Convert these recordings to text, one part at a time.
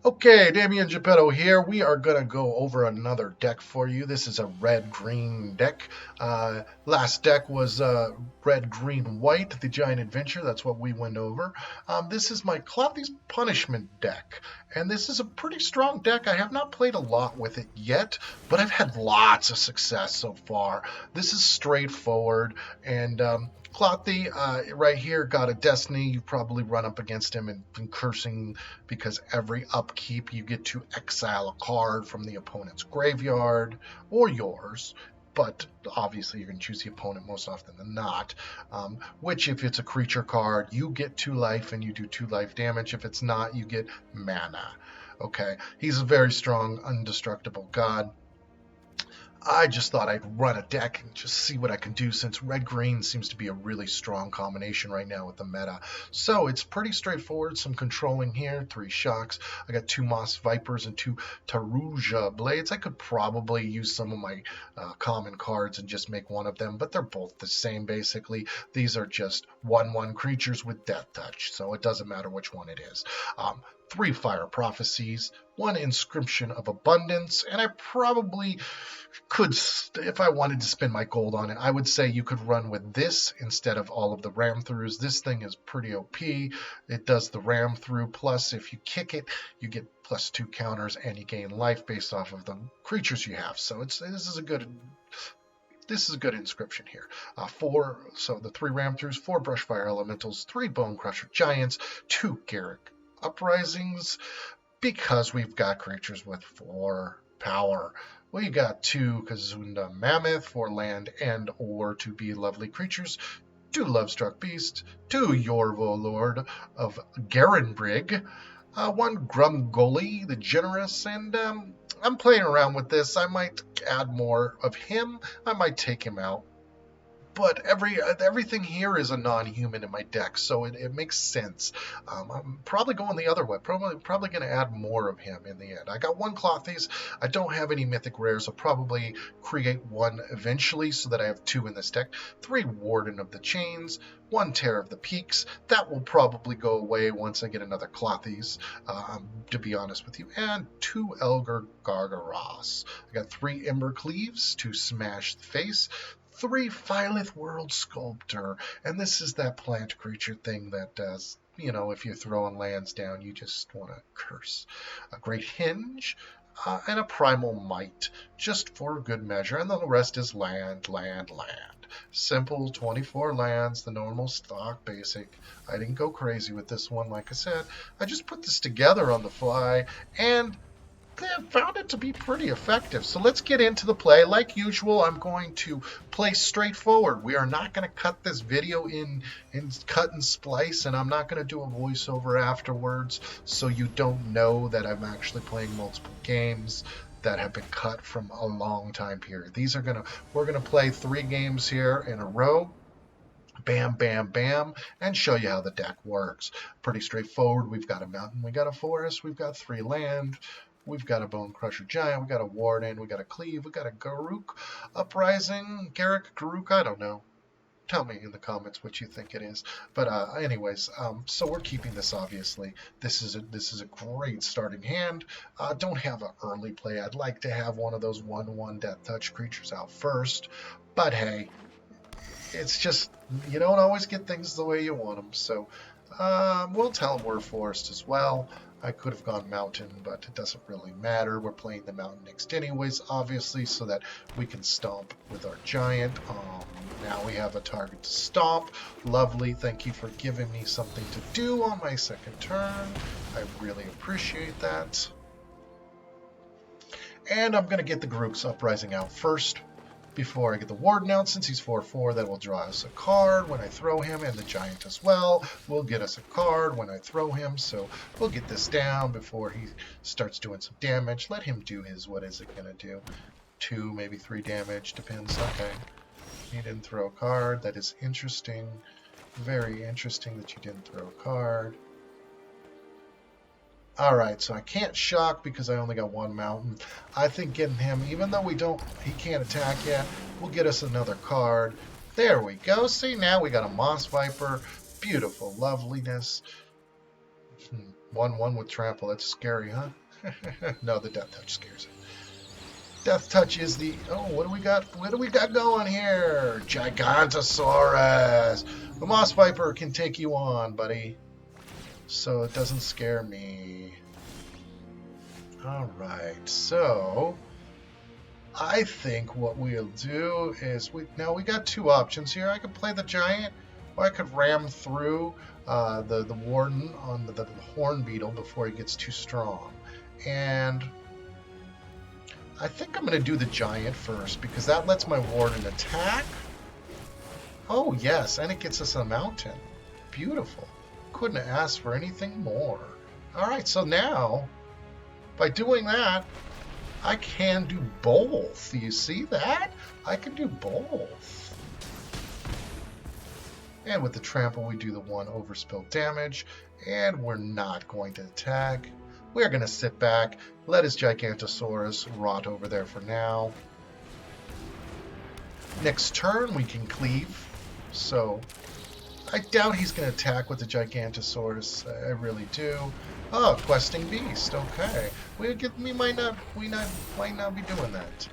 Okay, Dameon Geppetto here. We are going to go over another deck for you. This is a red-green deck. Last deck was red-green-white, the Giant Adventure. That's what we went over. This is my Klothys Punishment deck, and this is a pretty strong deck. I have not played a lot with it yet, but I've had lots of success so far. This is straightforward, and Klothys right here got a Destiny. You probably run up against him and been cursing because every upkeep you get to exile a card from the opponent's graveyard or yours. But obviously you're going to choose the opponent most often than not. Which, if it's a creature card, you get 2 life and you do 2 life damage. If it's not, you get mana. Okay, he's a very strong, indestructible god. I just thought I'd run a deck and just see what I can do, since red-green seems to be a really strong combination right now with the meta. So it's pretty straightforward. Some controlling here, 3 shocks. I got 2 Moss Vipers and 2 Taruja Blades. I could probably use some of my common cards and just make one of them, but they're both the same basically. These are just 1/1 creatures with Death Touch, so it doesn't matter which one it is. 3 Fire Prophecies, 1 Inscription of Abundance, and I probably could, if I wanted to spend my gold on it, I would say you could run with this instead of all of the ram throughs. This thing is pretty OP. It does the ram through, plus if you kick it, you get +2 counters and you gain life based off of the creatures you have. So this is a good inscription here. 4, so the 3 ram throughs, 4 Brushfire Elementals, 3 Bone Crusher Giants, 2 Garruk Uprisings, because we've got creatures with 4 power. We got 2 Kazunda Mammoth for land and or to be lovely creatures, 2 Lovestruck Beast, 2 Yorvo Lord of Garenbrig, 1 Grumgoli the Generous, and I'm playing around with this. I might add more of him. I might take him out. But everything here is a non-human in my deck, so it makes sense. I'm probably going the other way. Probably going to add more of him in the end. I got 1 Klothys. I don't have any mythic rares. I'll probably create 1 eventually so that I have 2 in this deck. 3 Warden of the Chains, 1 Terror of the Peaks. That will probably go away once I get another Klothys, to be honest with you. And 2 Elgar Gargaros. I got 3 Ember Cleaves to smash the face. 3 Phylith World Sculptor, and this is that plant creature thing that does, if you're throwing lands down, you just want to curse. A Great Hinge, and a Primal Might, just for good measure, and then the rest is land. Simple 24 lands, the normal stock basic. I didn't go crazy with this one, like I said. I just put this together on the fly, and I found it to be pretty effective. So let's get into the play. Like usual, I'm going to play straightforward. We are not going to cut this video in cut and splice, and I'm not going to do a voiceover afterwards, so you don't know that I'm actually playing multiple games that have been cut from a long time period. We're gonna play 3 games here in a row. Bam, bam, bam, and show you how the deck works. Pretty straightforward. We've got a mountain, we got a forest, we've got 3 land. We've got a Bone Crusher Giant, we got a Warden, we got a Cleave, we got a Garruk Uprising, Garruk, I don't know. Tell me in the comments what you think it is. But anyways, so we're keeping this, obviously. This is a great starting hand. Don't have an early play. I'd like to have one of those 1/1 Death Touch creatures out first. But hey, it's just, you don't always get things the way you want them. So we'll tell them we're forest as well. I could have gone mountain, but it doesn't really matter. We're playing the mountain next anyways, obviously, so that we can stomp with our giant. Now we have a target to stomp. Lovely. Thank you for giving me something to do on my second turn. I really appreciate that. And I'm going to get the Garruk's Uprising out first before I get the Warden out. Since he's 4/4, that will draw us a card when I throw him, and the Giant as well will get us a card when I throw him. So we'll get this down before he starts doing some damage. Let him do his, what is it going to do? 2, maybe 3 damage, depends. Okay, he didn't throw a card. That is interesting. Very interesting that you didn't throw a card. Alright, so I can't shock because I only got 1 mountain. I think getting him, even though he can't attack yet, will get us another card. There we go. See, now we got a Moss Viper. Beautiful loveliness. 1/1 with trample. That's scary, huh? No, the death touch scares it. Death touch is the... Oh, what do we got? What do we got going here? Gigantosaurus. The Moss Viper can take you on, buddy. So it doesn't scare me. Alright, so... I think what we'll do is... Now, we got two options here. I could play the Giant, or I could ram through the Warden on the Horn Beetle before he gets too strong. And... I think I'm going to do the Giant first, because that lets my Warden attack. Oh, yes, and it gets us a mountain. Beautiful. Couldn't have asked for anything more. Alright, so now, by doing that, I can do both. You see that? I can do both. And with the trample, we do the 1 overspill damage, and we're not going to attack. We're going to sit back, let his Gigantosaurus rot over there for now. Next turn, we can cleave. So, I doubt he's going to attack with the Gigantosaurus. I really do. Oh, Questing Beast. Okay. We might not be doing that.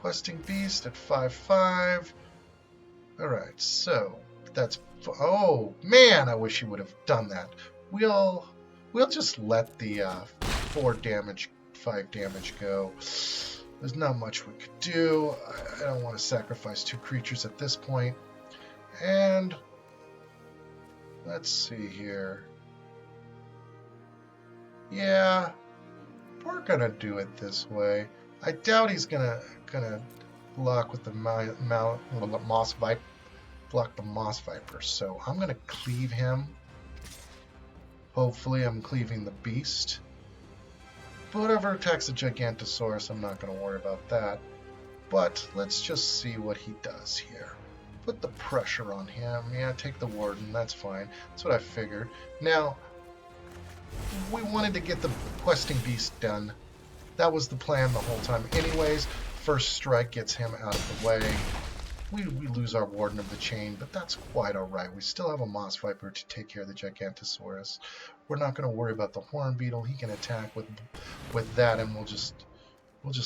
Questing Beast at 5/5. Alright, so, that's... Oh, man, I wish he would have done that. We'll just let the 4 damage, 5 damage go. There's not much we could do. I don't want to sacrifice 2 creatures at this point. And let's see here. Yeah, we're gonna do it this way. I doubt he's gonna block with the Moss Viper. Block the Moss Viper. So I'm gonna cleave him. Hopefully I'm cleaving the beast. But whatever attacks the Gigantosaurus, I'm not going to worry about that. But let's just see what he does here. Put the pressure on him. Yeah, take the Warden. That's fine. That's what I figured. Now, we wanted to get the Questing Beast done. That was the plan the whole time. Anyways, first strike gets him out of the way. We lose our Warden of the Chain, but that's quite alright. We still have a Moss Viper to take care of the Gigantosaurus. We're not going to worry about the Horn Beetle. He can attack with that, and we'll just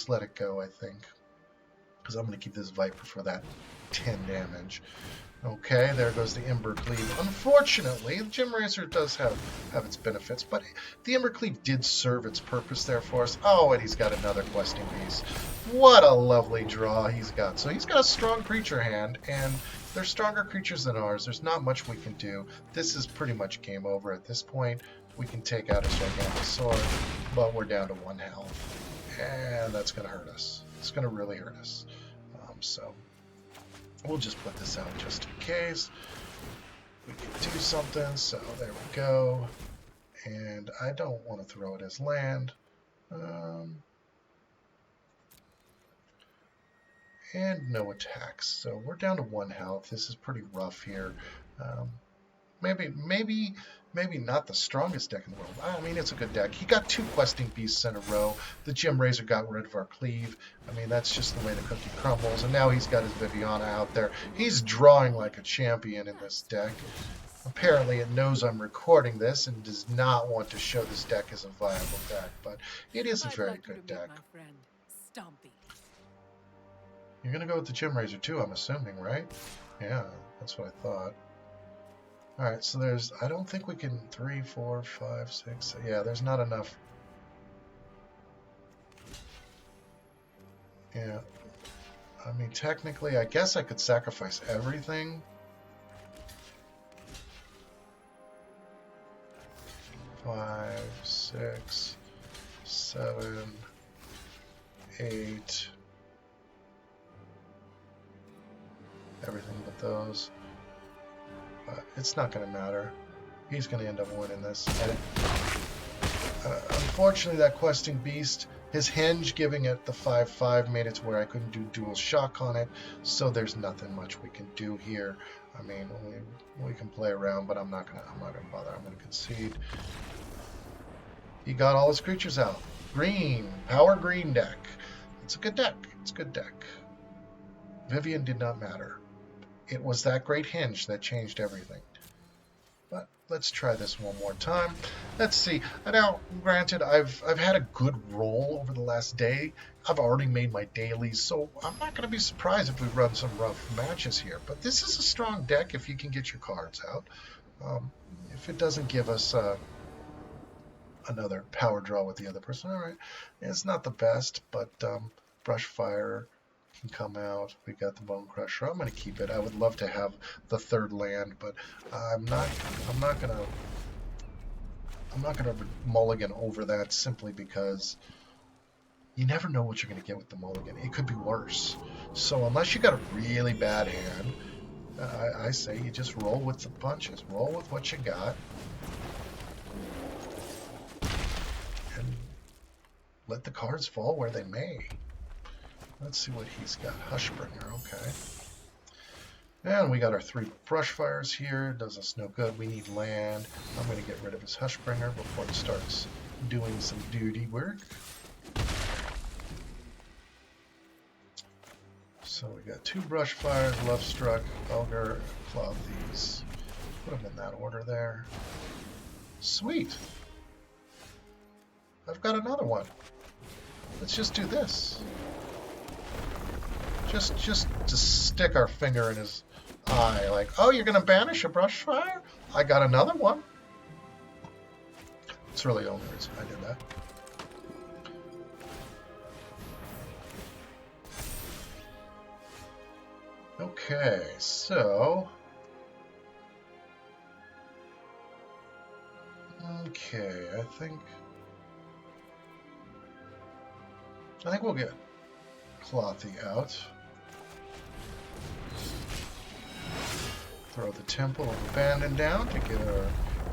let it go, I think. Because I'm going to keep this Viper for that 10 damage. Okay, there goes the Ember Cleave. Unfortunately, the Gem Razor does have its benefits, but the Ember Cleave did serve its purpose there for us. Oh, and he's got another Questing Beast. What a lovely draw he's got. So he's got a strong creature hand, and they're stronger creatures than ours. There's not much we can do. This is pretty much game over at this point. We can take out his Gigantosaurus, but we're down to 1 health. And that's going to hurt us. It's going to really hurt us. So... we'll just put this out just in case. We can do something, so there we go. And I don't want to throw it as land. And no attacks. So we're down to 1 health. This is pretty rough here. Maybe not the strongest deck in the world. I mean, it's a good deck. He got 2 Questing Beasts in a row. The Gem Razor got rid of our Cleave. I mean, that's just the way the cookie crumbles. And now he's got his Viviana out there. He's drawing like a champion in this deck. Apparently, it knows I'm recording this and does not want to show this deck as a viable deck. But it is a very good deck. You're going to go with the Gem Razor too, I'm assuming, right? Yeah, that's what I thought. Alright, so there's... I don't think we can... 3, 4, 5, 6... Yeah, there's not enough. Yeah. I mean, technically, I guess I could sacrifice everything. 5, 6, 7, 8... everything but those. But it's not going to matter. He's going to end up winning this. Unfortunately, that Questing Beast, his Henge giving it the 5/5 made it to where I couldn't do dual shock on it, so there's nothing much we can do here. I mean, we can play around, but I'm not gonna bother. I'm gonna concede. He got all his creatures out. Green, power green deck. It's a good deck. It's a good deck. Vivian did not matter. It was that great Henge that changed everything. but let's try this one more time. Let's see. Now, granted, I've had a good roll over the last day. I've already made my dailies, so I'm not going to be surprised if we run some rough matches here. But this is a strong deck if you can get your cards out. If it doesn't give us another power draw with the other person, all right. It's not the best, but Brushfire can come out. We got the Bone Crusher. I'm going to keep it. I would love to have the third land, but I'm not gonna mulligan over that simply because you never know what you're going to get with the mulligan. It could be worse. So unless you got a really bad hand, I say you just roll with the punches. Roll with what you got. And let the cards fall where they may. Let's see what he's got. Hushbringer, okay. And we got our 3 Brushfires here. Does us no good. We need land. I'm going to get rid of his Hushbringer before it starts doing some duty work. So we got 2 Brushfires, Lovestruck, Ogre, Klothys. Put them in that order there. Sweet. I've got another one. Let's just do this. Just to stick our finger in his eye, like, oh, you're going to banish a Brushfire? I got another one. It's really the only reason I did that. Okay, so... Okay, I think we'll get Klothys out. Throw the Temple of Abandon down to get our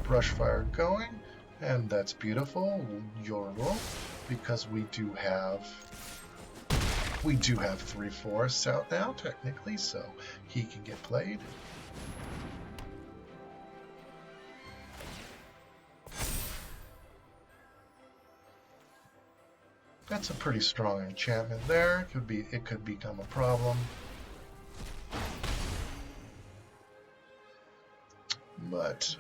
Brushfire going. And that's beautiful, Yorgul, because we do have 3 forests out now, technically, so he can get played. That's a pretty strong enchantment there. It could become a problem. But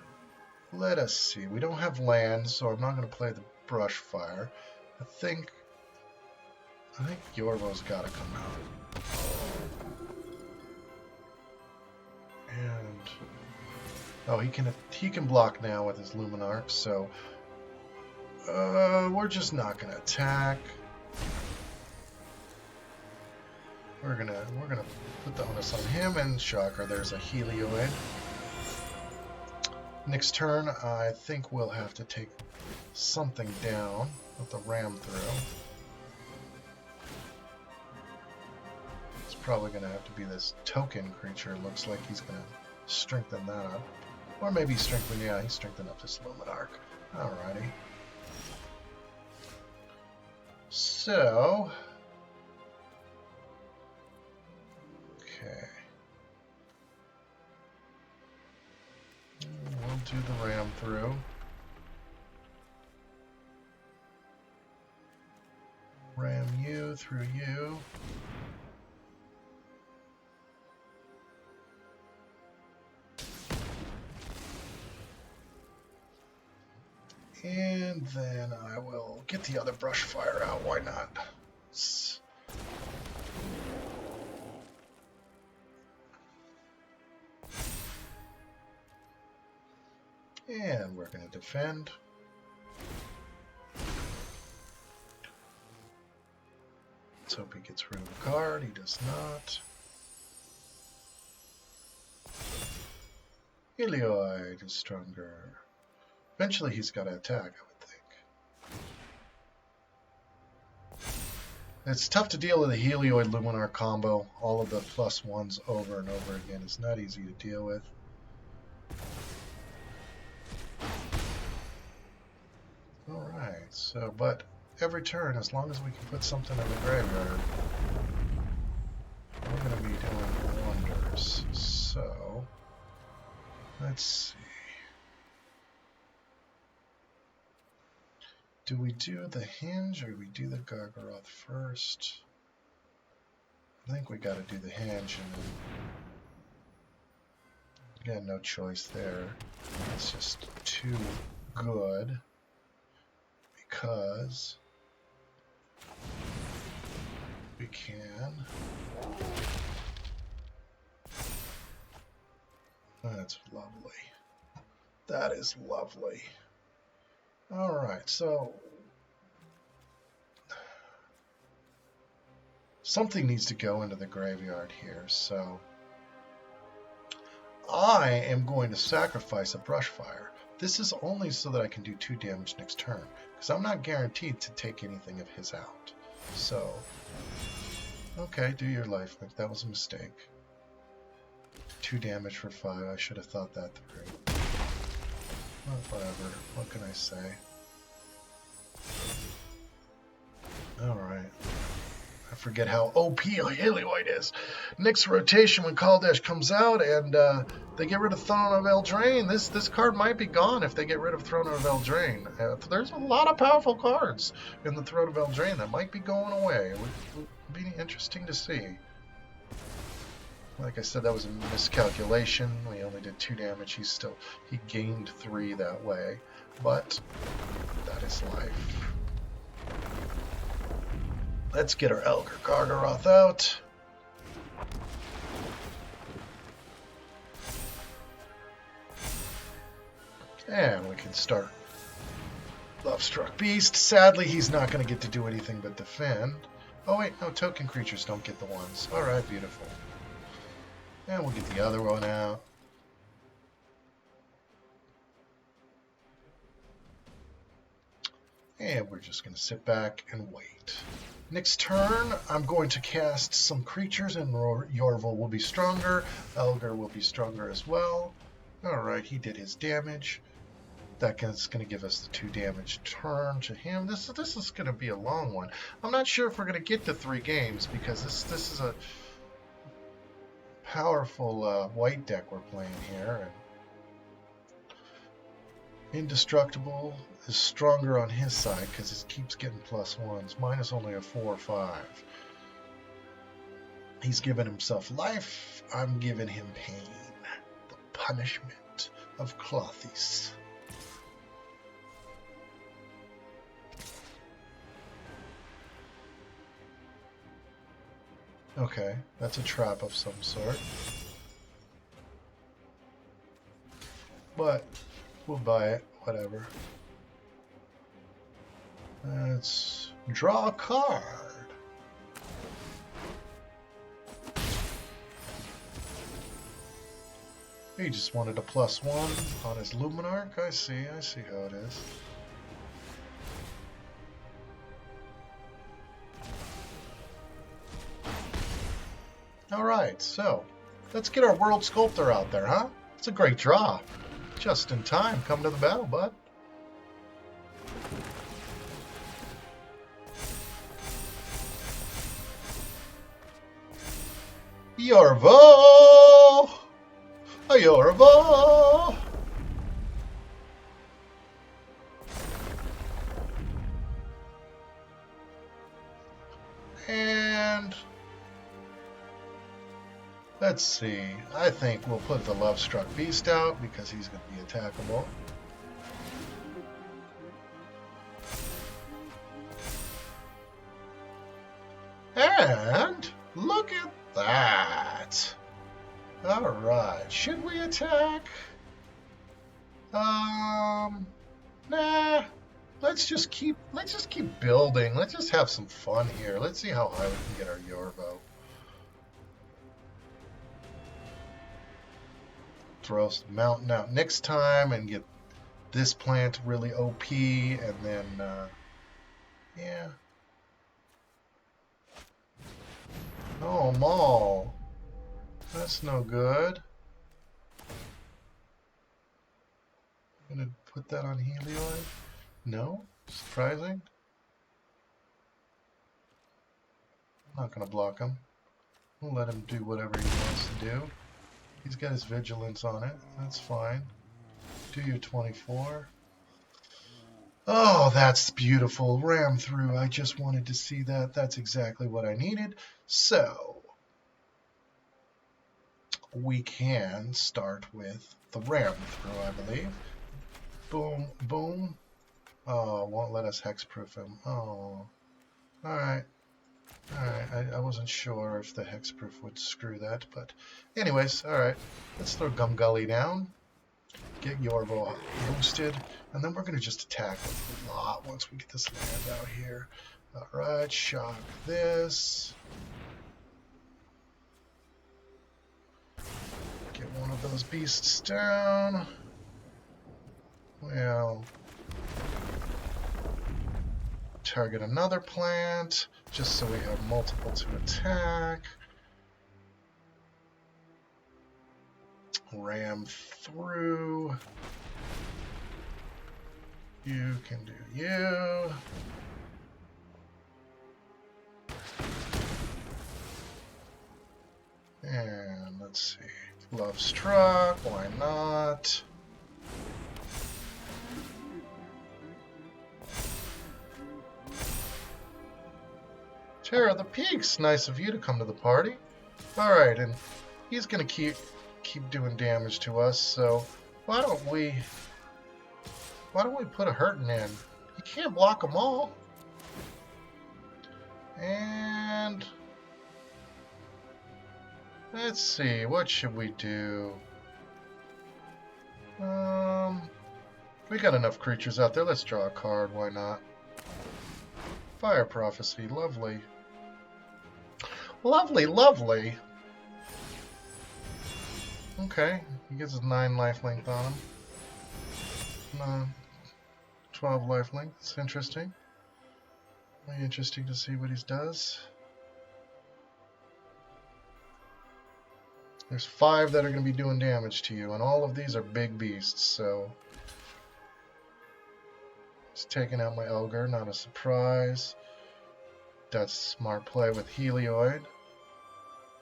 let us see. We don't have land, so I'm not going to play the Brushfire. I think Yorvo's got to come out. And oh, he can block now with his Luminarch, so we're just not going to attack. We're gonna put the onus on him, and shocker, there's a Helioid. Next turn, I think we'll have to take something down with the ram through. It's probably gonna have to be this token creature. Looks like he's gonna strengthen that up, or maybe strengthen. Yeah, he strengthened up this Luminarch. Alrighty. So. Okay. We'll do the ram through. Ram you through you. And then I will get the other Brushfire out. Why not? And we're going to defend. Let's hope he gets rid of the card. He does not. Helioid is stronger. Eventually he's got to attack, I would think. It's tough to deal with a Helioid Luminar combo. All of the +1s over and over again. It's not easy to deal with. Alright, so, but every turn, as long as we can put something in the graveyard, we're going to be doing wonders. So, let's see. Do we do the hinge or do we do the Gargaroth first? I think we got to do the hinge and then Again, no choice there. It's just too good because we can. That's lovely. That is lovely. All right, so something needs to go into the graveyard here, so I am going to sacrifice a Brushfire. This is only so that I can do 2 damage next turn, because I'm not guaranteed to take anything of his out. So, okay, do your life. That was a mistake. 2 damage for 5. I should have thought that through. Well, whatever. What can I say? Alright. I forget how OP Haley-White is. Next rotation when Kaldesh comes out and they get rid of Throne of Eldraine, this card might be gone if they get rid of Throne of Eldraine. There's a lot of powerful cards in the Throne of Eldraine that might be going away. It would be interesting to see. Like I said, that was a miscalculation. We only did 2 damage. He gained 3 that way. But that is life. Let's get our Elgar Gargaroth out. And we can start Lovestruck Beast. Sadly, he's not going to get to do anything but defend. Oh wait, no, token creatures don't get the ones. Alright, beautiful. And we'll get the other one out. And we're just going to sit back and wait. Next turn, I'm going to cast some creatures, and Yorvil will be stronger. Elgar will be stronger as well. Alright, he did his damage. That's going to give us the 2 damage turn to him. This is going to be a long one. I'm not sure if we're going to get to 3 games, because this is a powerful white deck we're playing here. And Indestructible is stronger on his side because it keeps getting +1s. Mine is only a 4 or 5. He's given himself life. I'm giving him pain. The punishment of Klothys. Okay, that's a trap of some sort. But we'll buy it, whatever. Let's draw a card. He just wanted a +1 on his Luminarch. I see how it is. Alright, so let's get our World Sculptor out there, huh? It's a great draw. Just in time. Come to the battle, bud. Yorvil! Yorvil! And let's see. I think we'll put the Lovestruck Beast out because he's going to be attackable. And look at that. Alright, should we attack? Nah. Let's just keep building. Let's just have some fun here. Let's see how high we can get our Yorvo. Throw some mountain out next time and get this plant really OP, and then yeah. Oh, Maul. That's no good. I'm gonna put that on Helioid. No? Surprising? I'm not gonna block him. We'll let him do whatever he wants to do. He's got his vigilance on it. That's fine. Do your 24. Oh, that's beautiful. Ram through. I just wanted to see that. That's exactly what I needed. So, we can start with the ram throw, I believe. Boom, boom. Oh, won't let us hexproof him. Oh, alright. Alright, I wasn't sure if the hexproof would screw that, but anyways, alright. Let's throw Gumgully down. Get Yorvo boosted, and then we're going to just attack a lot once we get this land out here. Alright, shock this. Get one of those beasts down. Well, target another plant, just so we have multiple to attack. Ram through. You can do you. And let's see. Love struck, why not? Terror of the Peaks, nice of you to come to the party. Alright, and he's gonna keep doing damage to us, so why don't we put a hurting in? You can't block them all. And let's see, what should we do? We got enough creatures out there. Let's draw a card, why not? Fire Prophecy, lovely. Lovely, lovely. Okay, he gets his 9 lifelink on him. 12 lifelink, it's interesting. Very interesting to see what he does. There's 5 that are going to be doing damage to you, and all of these are big beasts, so... He's taking out my Ogre, not a surprise. That's smart play with Helioid.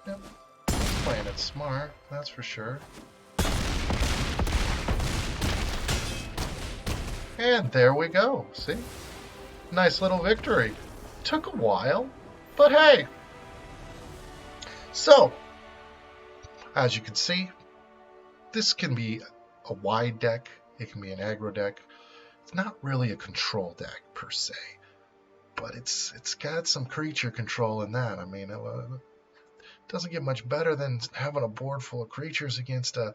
Yep, playing it smart, that's for sure. And there we go, see? Nice little victory. Took a while, but hey! So, as you can see, this can be a wide deck, it can be an aggro deck. It's not really a control deck per se, but it's got some creature control in that. I mean, it doesn't get much better than having a board full of creatures against a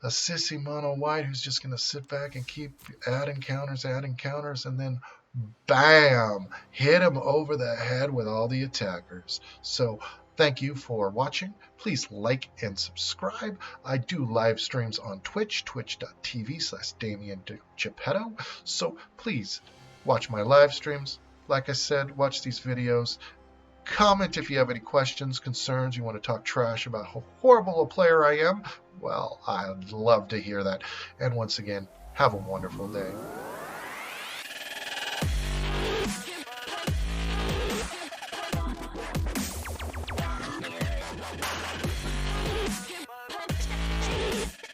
sissy mono white who's just going to sit back and keep adding counters, and then bam, hit him over the head with all the attackers. So thank you for watching. Please like and subscribe. I do live streams on Twitch, twitch.tv/Dameon Geppetto. So please watch my live streams. Like I said, watch these videos. Comment if you have any questions, concerns, you want to talk trash about how horrible a player I am. Well, I'd love to hear that. And once again, have a wonderful day.